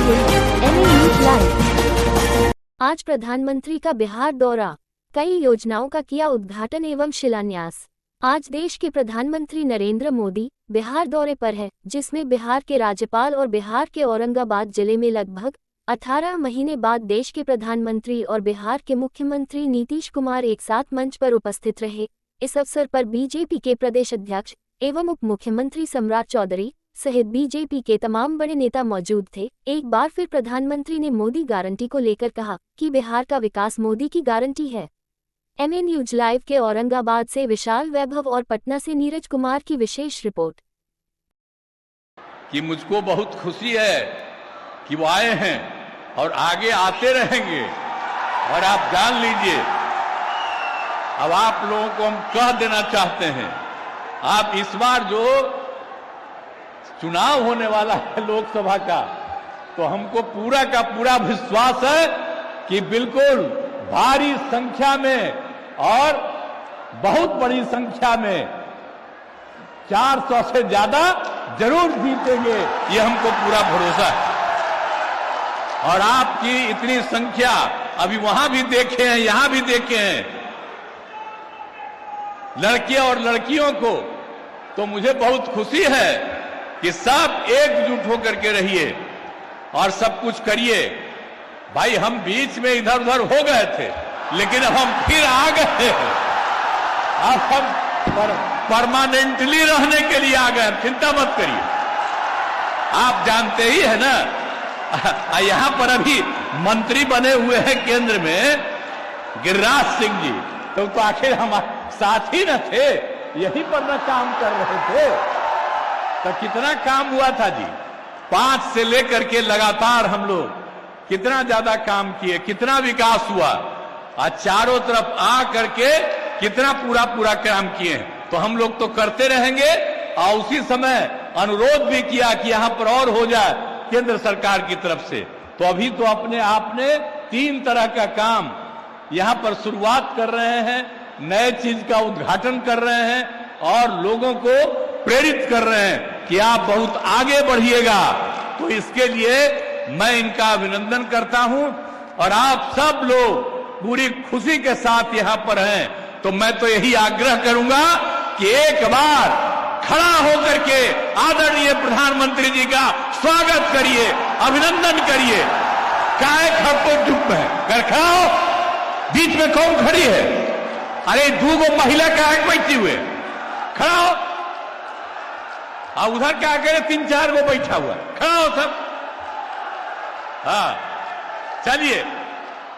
रहे हैं MA news live. आज प्रधानमंत्री का बिहार दौरा, कई योजनाओं का किया उद्घाटन एवं शिलान्यास। आज देश के प्रधानमंत्री नरेंद्र मोदी बिहार दौरे पर है, जिसमें बिहार के राज्यपाल और बिहार के औरंगाबाद जिले में लगभग 18 महीने बाद देश के प्रधानमंत्री और बिहार के मुख्यमंत्री नीतीश कुमार एक साथ मंच पर उपस्थित रहे। इस अवसर पर बीजेपी के प्रदेश अध्यक्ष एवं उप मुख्यमंत्री सम्राट चौधरी सहित बीजेपी के तमाम बड़े नेता मौजूद थे। एक बार फिर प्रधानमंत्री ने मोदी गारंटी को लेकर कहा कि बिहार का विकास मोदी की गारंटी है। एमए न्यूज लाइव के औरंगाबाद से विशाल वैभव और पटना से नीरज कुमार की विशेष रिपोर्ट। कि मुझको बहुत खुशी है कि वो आए हैं और आगे आते रहेंगे। और आप जान लीजिए, अब आप लोगों को हम कह देना चाहते हैं, आप इस बार जो चुनाव होने वाला है लोकसभा का, तो हमको पूरा का पूरा विश्वास है कि बिल्कुल भारी संख्या में और बहुत बड़ी संख्या में 400 से ज्यादा जरूर जीतेंगे, ये हमको पूरा भरोसा है। और आपकी इतनी संख्या अभी वहां भी देखे हैं, यहां भी देखे हैं, लड़के और लड़कियों को, तो मुझे बहुत खुशी है कि सब एकजुट होकर के रहिए और सब कुछ करिए। भाई हम बीच में इधर उधर हो गए थे, लेकिन अब हम फिर आ गए। अब हम परमानेंटली रहने के लिए आ गए, चिंता मत करिए। आप जानते ही है ना, यहां पर अभी मंत्री बने हुए हैं केंद्र में गिरिराज सिंह जी, तो आखिर हमारे साथ ही न थे, यहीं पर न काम कर रहे थे। तो कितना काम हुआ था जी, 5 से लेकर के लगातार हम लोग कितना ज्यादा काम किए, कितना विकास हुआ, और चारों तरफ आ करके कितना पूरा पूरा काम किए। तो हम लोग तो करते रहेंगे, और उसी समय अनुरोध भी किया कि यहां पर और हो जाए केंद्र सरकार की तरफ से। तो अभी तो अपने आपने 3 तरह का काम यहां पर शुरुआत कर रहे हैं, नए चीज का उद्घाटन कर रहे हैं और लोगों को प्रेरित कर रहे हैं कि आप बहुत आगे बढ़िएगा। तो इसके लिए मैं इनका अभिनंदन करता हूं। और आप सब लोग पूरी खुशी के साथ यहां पर हैं, तो मैं तो यही आग्रह करूंगा कि एक बार खड़ा होकर के आदरणीय प्रधानमंत्री जी का स्वागत करिए, अभिनंदन करिए। काहे खड़को चुप है, कर खड़ा हो, बीच में कौन खड़ी है? अरे 2 महिला काहे बैठी हुए, खड़ा हो। और उधर क्या करे, 3-4 गो बैठा हुआ, खड़ा हो सब। हाँ चलिए,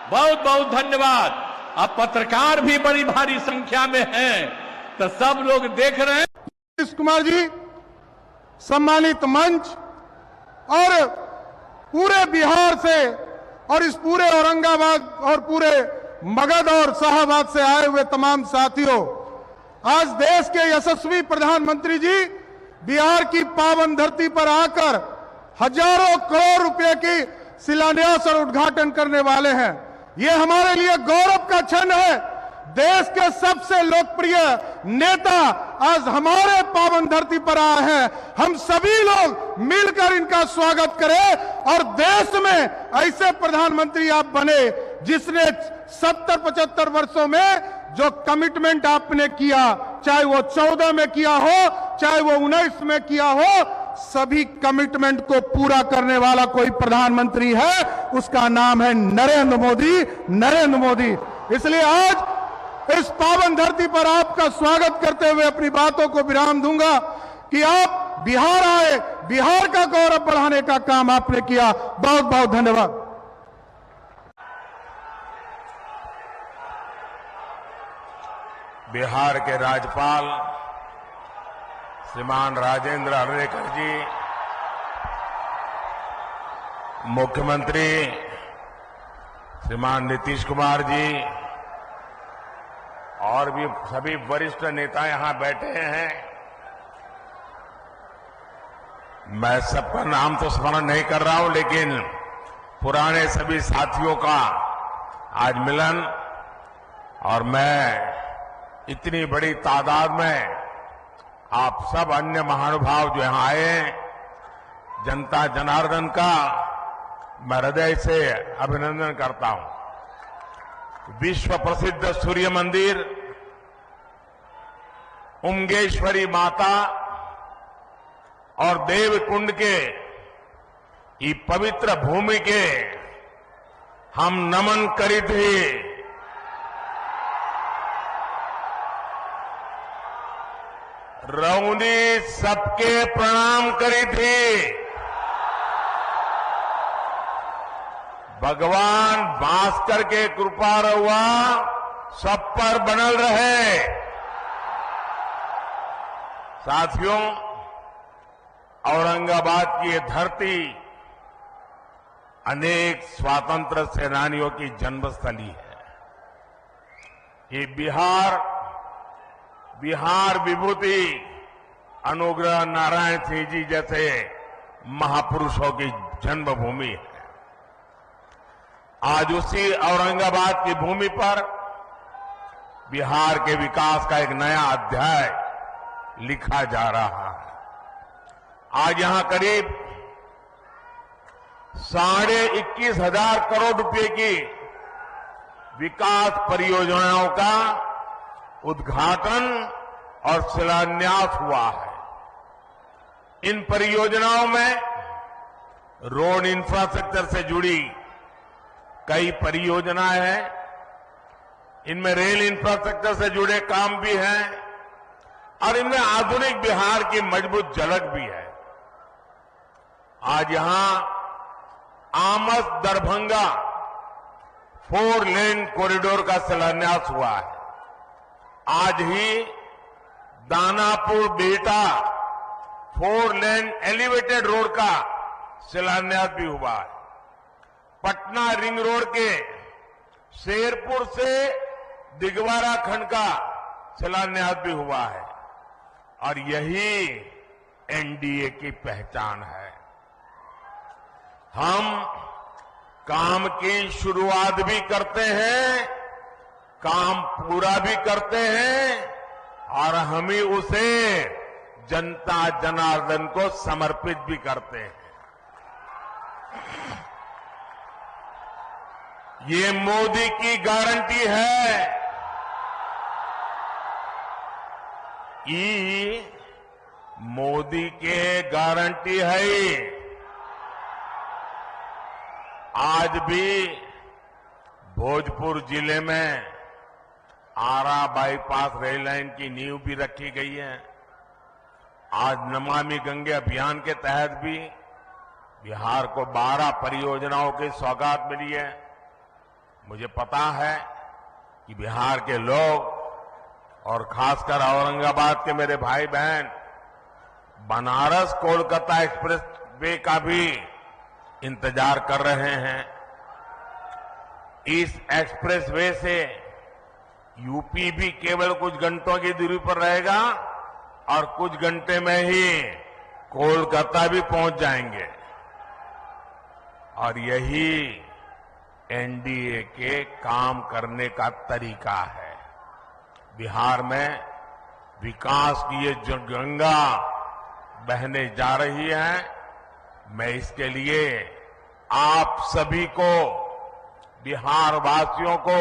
बहुत बहुत धन्यवाद। अब पत्रकार भी बड़ी भारी संख्या में हैं, तो सब लोग देख रहे हैं। नीतीश कुमार जी, सम्मानित मंच और पूरे बिहार से और इस पूरे औरंगाबाद और पूरे मगध और शाहबाद से आए हुए तमाम साथियों, आज देश के यशस्वी प्रधानमंत्री जी बिहार की पावन धरती पर आकर हजारों करोड़ रुपए की शिलान्यास और उद्घाटन करने वाले हैं। ये हमारे लिए गौरव का क्षण है। देश के सबसे लोकप्रिय नेता आज हमारे पावन धरती पर आए हैं। हम सभी लोग मिलकर इनका स्वागत करें और देश में ऐसे प्रधानमंत्री आप बने जिसने 70-75 वर्षों में जो कमिटमेंट आपने किया, चाहे वो 14 में किया हो, चाहे वो 19 में किया हो, सभी कमिटमेंट को पूरा करने वाला कोई प्रधानमंत्री है, उसका नाम है नरेंद्र मोदी। नरेंद्र मोदी। इसलिए आज इस पावन धरती पर आपका स्वागत करते हुए अपनी बातों को विराम दूंगा कि आप बिहार आए, बिहार का गौरव बढ़ाने का काम आपने किया। बहुत बहुत धन्यवाद। बिहार के राज्यपाल श्रीमान राजेंद्र अर्लेकर जी, मुख्यमंत्री श्रीमान नीतीश कुमार जी और भी सभी वरिष्ठ नेता यहां बैठे हैं। मैं सबका नाम तो स्मरण नहीं कर रहा हूं, लेकिन पुराने सभी साथियों का आज मिलन, और मैं इतनी बड़ी तादाद में आप सब अन्य महानुभाव जो यहां आए, जनता जनार्दन का मैं हृदय से अभिनंदन करता हूं। विश्व प्रसिद्ध सूर्य मंदिर, उमगेश्वरी माता और देवकुंड के ई पवित्र भूमि के हम नमन करी थी। रौनी सबके प्रणाम करी थी। भगवान भास्कर के कृपा रहुआ सब पर बनल रहे। साथियों, औरंगाबाद की ये धरती अनेक स्वतंत्र सेनानियों की जन्मस्थली है। ये बिहार विभूति अनुग्रह नारायण सिंह जी जैसे महापुरुषों की जन्मभूमि है। आज उसी औरंगाबाद की भूमि पर बिहार के विकास का एक नया अध्याय लिखा जा रहा है। आज यहां करीब 21,500 करोड़ रुपए की विकास परियोजनाओं का उद्घाटन और शिलान्यास हुआ है। इन परियोजनाओं में रोड इंफ्रास्ट्रक्चर से जुड़ी कई परियोजनाएं हैं। इनमें रेल इंफ्रास्ट्रक्चर से जुड़े काम भी हैं और इनमें आधुनिक बिहार की मजबूत झलक भी है। आज यहां आमस दरभंगा 4 लेन कॉरिडोर का शिलान्यास हुआ है। आज ही Danapur Bihta 4 lane elevated road का शिलान्यास भी हुआ है। पटना रिंग रोड के शेरपुर से दिगवारा खंड का शिलान्यास भी हुआ है। और यही एनडीए की पहचान है। हम काम की शुरुआत भी करते हैं, काम पूरा भी करते हैं और हम ही उसे जनता जनार्दन को समर्पित भी करते हैं। ये मोदी की गारंटी है। ये मोदी के गारंटी है। आज भी भोजपुर जिले में आरा बाईपास रेल लाइन की नींव भी रखी गई है। आज नमामि गंगे अभियान के तहत भी बिहार को 12 परियोजनाओं की सौगात मिली है। मुझे पता है कि बिहार के लोग और खासकर औरंगाबाद के मेरे भाई बहन बनारस कोलकाता एक्सप्रेस वे का भी इंतजार कर रहे हैं। इस एक्सप्रेस वे से यूपी भी केवल कुछ घंटों की दूरी पर रहेगा और कुछ घंटे में ही कोलकाता भी पहुंच जाएंगे। और यही एनडीए के काम करने का तरीका है। बिहार में विकास की ये जो गंगा बहने जा रही है, मैं इसके लिए आप सभी को, बिहार वासियों को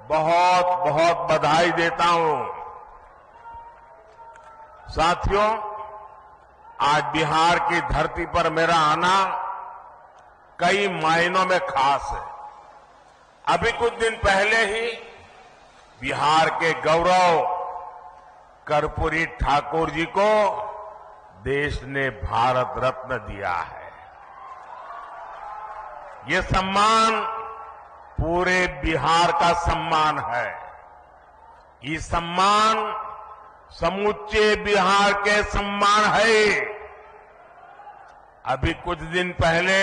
बहुत बहुत बधाई देता हूं। साथियों, आज बिहार की धरती पर मेरा आना कई मायनों में खास है। अभी कुछ दिन पहले ही बिहार के गौरव कर्पूरी ठाकुर जी को देश ने भारत रत्न दिया है। ये सम्मान पूरे बिहार का सम्मान है। ये सम्मान समूचे बिहार के सम्मान है। अभी कुछ दिन पहले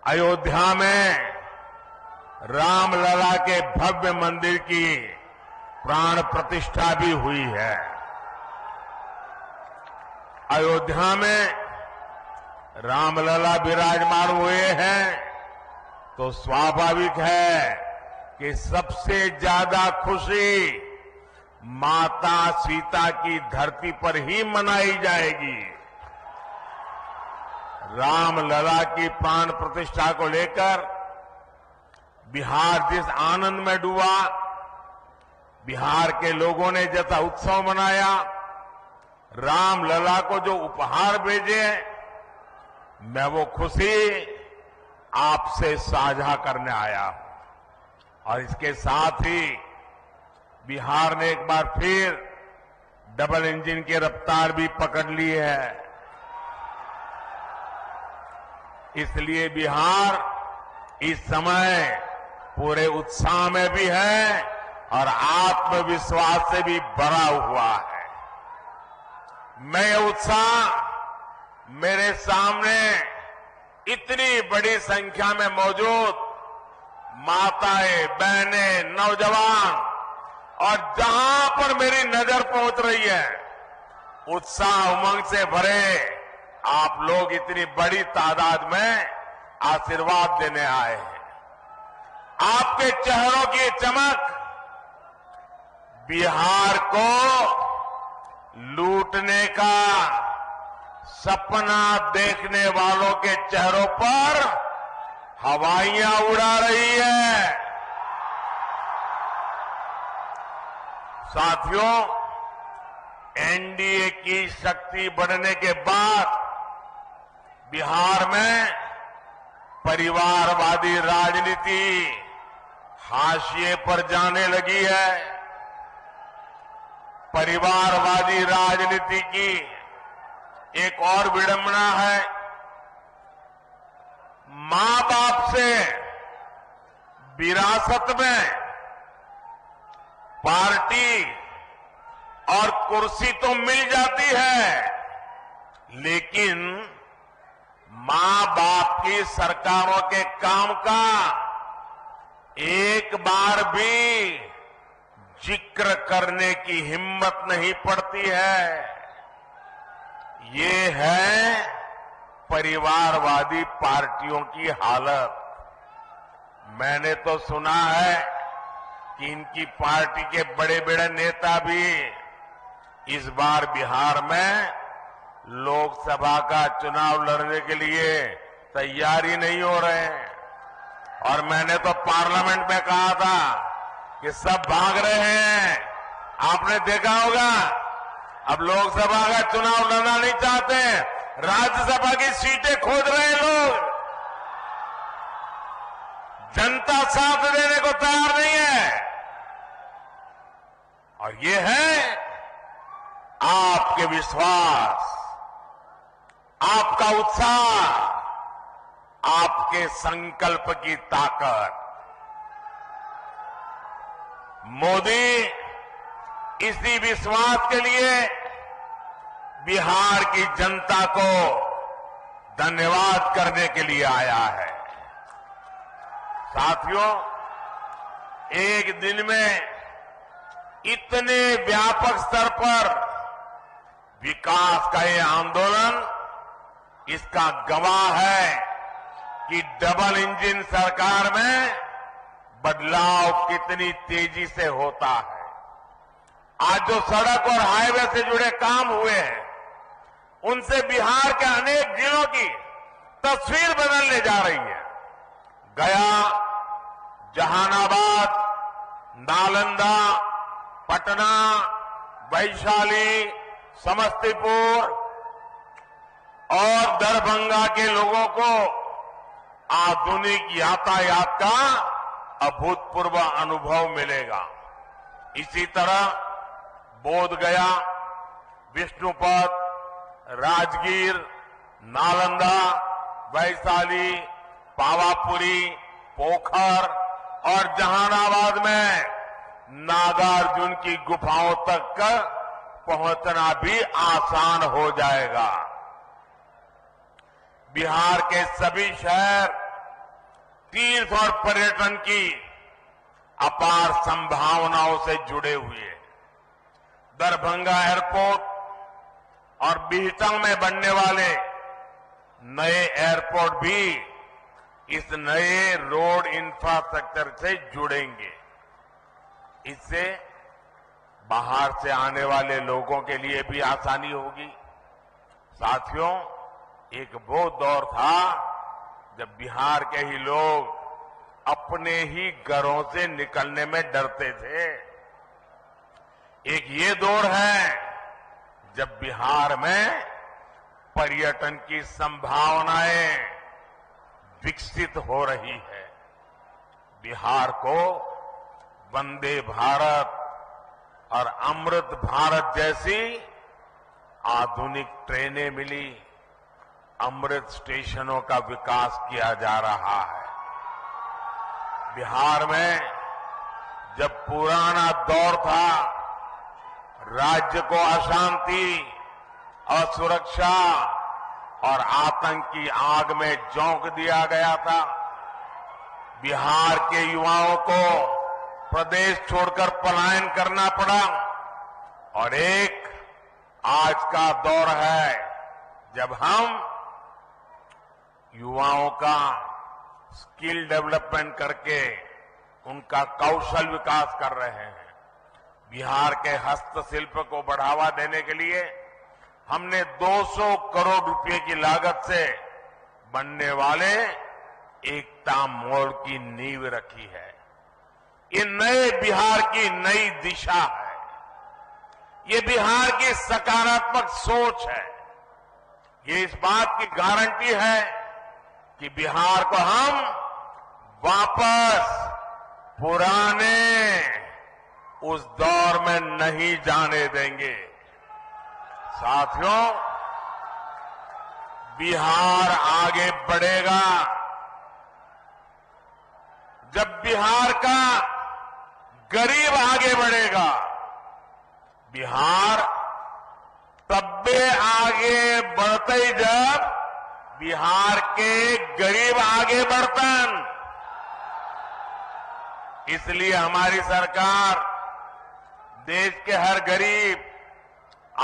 अयोध्या में रामलला के भव्य मंदिर की प्राण प्रतिष्ठा भी हुई है। अयोध्या में रामलला विराजमान हुए हैं तो स्वाभाविक है कि सबसे ज्यादा खुशी माता सीता की धरती पर ही मनाई जाएगी। रामलला की प्राण प्रतिष्ठा को लेकर बिहार जिस आनंद में डूबा, बिहार के लोगों ने जैसा उत्सव मनाया, रामलला को जो उपहार भेजे, मैं वो खुशी आपसे साझा करने आया हूं। और इसके साथ ही बिहार ने एक बार फिर डबल इंजन की रफ्तार भी पकड़ ली है। इसलिए बिहार इस समय पूरे उत्साह में भी है और आत्मविश्वास से भी भरा हुआ है। मैं ये उत्साह मेरे सामने इतनी बड़ी संख्या में मौजूद माताएं, बहनें, नौजवान और जहां पर मेरी नजर पहुंच रही है, उत्साह उमंग से भरे आप लोग इतनी बड़ी तादाद में आशीर्वाद देने आए हैं। आपके चेहरों की चमक बिहार को लूटने का सपना देखने वालों के चेहरों पर हवाइयां उड़ा रही है। साथियों, एनडीए की शक्ति बढ़ने के बाद बिहार में परिवारवादी राजनीति हाशिए पर जाने लगी है। परिवारवादी राजनीति की एक और विडंबना है, मां बाप से विरासत में पार्टी और कुर्सी तो मिल जाती है, लेकिन मां बाप की सरकारों के काम का एक बार भी जिक्र करने की हिम्मत नहीं पड़ती है। ये है परिवारवादी पार्टियों की हालत। मैंने तो सुना है कि इनकी पार्टी के बड़े बड़े नेता भी इस बार बिहार में लोकसभा का चुनाव लड़ने के लिए तैयारी नहीं हो रहे हैं। और मैंने तो पार्लियामेंट में कहा था कि सब भाग रहे हैं। आपने देखा होगा, अब लोकसभा का चुनाव लड़ना नहीं चाहते, राज्यसभा की सीटें खोज रहे हैं लोग। जनता साथ देने को तैयार नहीं है। और ये है आपके विश्वास, आपका उत्साह, आपके संकल्प की ताकत। मोदी इसी विश्वास के लिए बिहार की जनता को धन्यवाद करने के लिए आया है। साथियों, एक दिन में इतने व्यापक स्तर पर विकास का ये आंदोलन इसका गवाह है कि डबल इंजन सरकार में बदलाव कितनी तेजी से होता है। आज जो सड़क और हाईवे से जुड़े काम हुए हैं, उनसे बिहार के अनेक जिलों की तस्वीर बदलने जा रही है। गया, जहानाबाद, नालंदा, पटना, वैशाली, समस्तीपुर और दरभंगा के लोगों को आधुनिक यातायात का अभूतपूर्व अनुभव मिलेगा। इसी तरह बोधगया, विष्णुपद, राजगीर, नालंदा, वैशाली, पावापुरी, पोखर और जहानाबाद में नागार्जुन की गुफाओं तक पहुंचना भी आसान हो जाएगा। बिहार के सभी शहर तीर्थ और पर्यटन की अपार संभावनाओं से जुड़े हुए हैं। दरभंगा एयरपोर्ट और बिहटा में बनने वाले नए एयरपोर्ट भी इस नए रोड इंफ्रास्ट्रक्चर से जुड़ेंगे। इससे बाहर से आने वाले लोगों के लिए भी आसानी होगी। साथियों, एक वो दौर था जब बिहार के ही लोग अपने ही घरों से निकलने में डरते थे। एक ये दौर है जब बिहार में पर्यटन की संभावनाएं विकसित हो रही है। बिहार को वंदे भारत और अमृत भारत जैसी आधुनिक ट्रेनें मिली, अमृत स्टेशनों का विकास किया जा रहा है। बिहार में जब पुराना दौर था, राज्य को अशांति, असुरक्षा और आतंक की आग में झोंक दिया गया था। बिहार के युवाओं को प्रदेश छोड़कर पलायन करना पड़ा और एक आज का दौर है जब हम युवाओं का स्किल डेवलपमेंट करके उनका कौशल विकास कर रहे हैं। बिहार के हस्तशिल्प को बढ़ावा देने के लिए हमने 200 करोड़ रुपए की लागत से बनने वाले एकता मॉल की नींव रखी है। ये नए बिहार की नई दिशा है। ये बिहार की सकारात्मक सोच है। ये इस बात की गारंटी है कि बिहार को हम वापस पुराने उस दौर में नहीं जाने देंगे। साथियों, बिहार आगे बढ़ेगा जब बिहार का गरीब आगे बढ़ेगा। बिहार तब्बे आगे बढ़ते ही जब बिहार के गरीब आगे बढ़तन। इसलिए हमारी सरकार देश के हर गरीब,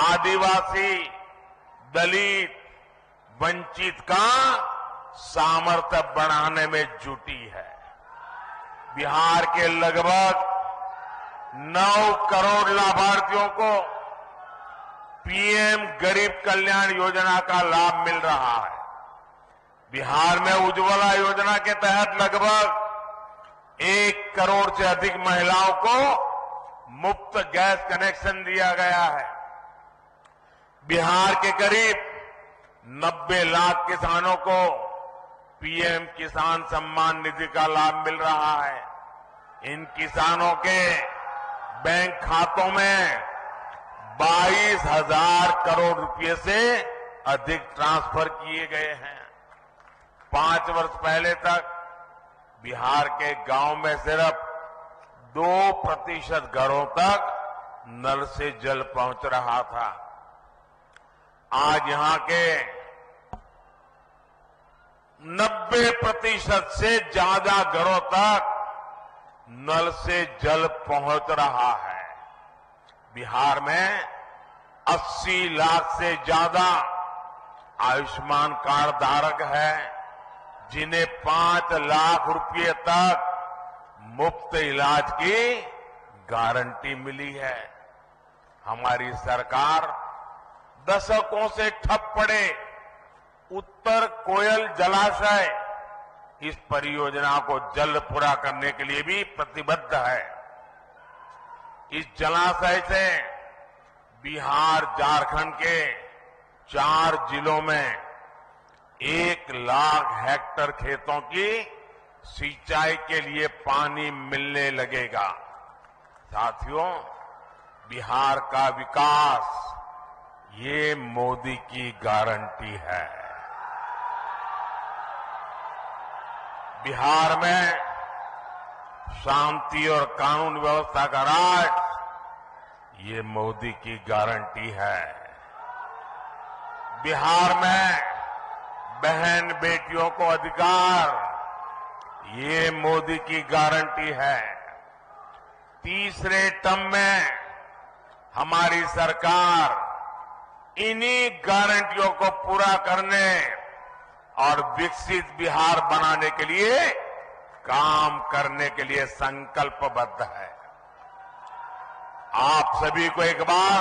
आदिवासी, दलित, वंचित का सामर्थ्य बढ़ाने में जुटी है। बिहार के लगभग 9 करोड़ लाभार्थियों को पीएम गरीब कल्याण योजना का लाभ मिल रहा है। बिहार में उज्ज्वला योजना के तहत लगभग 1 करोड़ से अधिक महिलाओं को मुफ्त गैस कनेक्शन दिया गया है। बिहार के करीब 90 लाख किसानों को पीएम किसान सम्मान निधि का लाभ मिल रहा है। इन किसानों के बैंक खातों में 22,000 करोड़ रुपए से अधिक ट्रांसफर किए गए हैं। 5 वर्ष पहले तक बिहार के गांव में सिर्फ 2% घरों तक नल से जल पहुंच रहा था। आज यहां के 90% से ज्यादा घरों तक नल से जल पहुंच रहा है। बिहार में 80 लाख से ज्यादा आयुष्मान कार्ड धारक है, जिन्हें 5 लाख रुपए तक मुफ्त इलाज की गारंटी मिली है। हमारी सरकार दशकों से ठप पड़े उत्तर कोयल जलाशय, इस परियोजना को जल्द पूरा करने के लिए भी प्रतिबद्ध है। इस जलाशय से बिहार, झारखंड के 4 जिलों में 1 लाख हेक्टेयर खेतों की सिंचाई के लिए पानी मिलने लगेगा। साथियों, बिहार का विकास ये मोदी की गारंटी है। बिहार में शांति और कानून व्यवस्था का राज, ये मोदी की गारंटी है। बिहार में बहन बेटियों को अधिकार, ये मोदी की गारंटी है। तीसरे टर्म में हमारी सरकार इन्हीं गारंटियों को पूरा करने और विकसित बिहार बनाने के लिए काम करने के लिए संकल्पबद्ध है। आप सभी को एक बार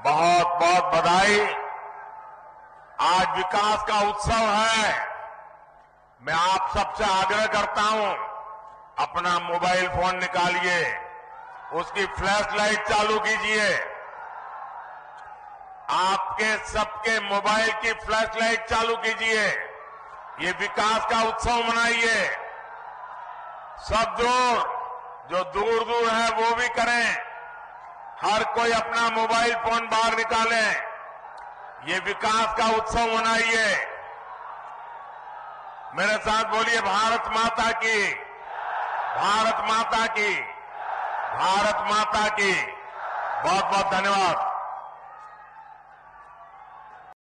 बहुत बहुत बधाई। आज विकास का उत्सव है। मैं आप सबसे आग्रह करता हूं, अपना मोबाइल फोन निकालिए, उसकी फ्लैश लाइट चालू कीजिए। आपके सबके मोबाइल की फ्लैश लाइट चालू कीजिए। ये विकास का उत्सव मनाइए। सब जो दूर दूर है वो भी करें। हर कोई अपना मोबाइल फोन बाहर निकालें। ये विकास का उत्सव मनाइए। मेरे साथ बोलिए, भारत माता की, भारत माता की, भारत माता की। बहुत बहुत धन्यवाद।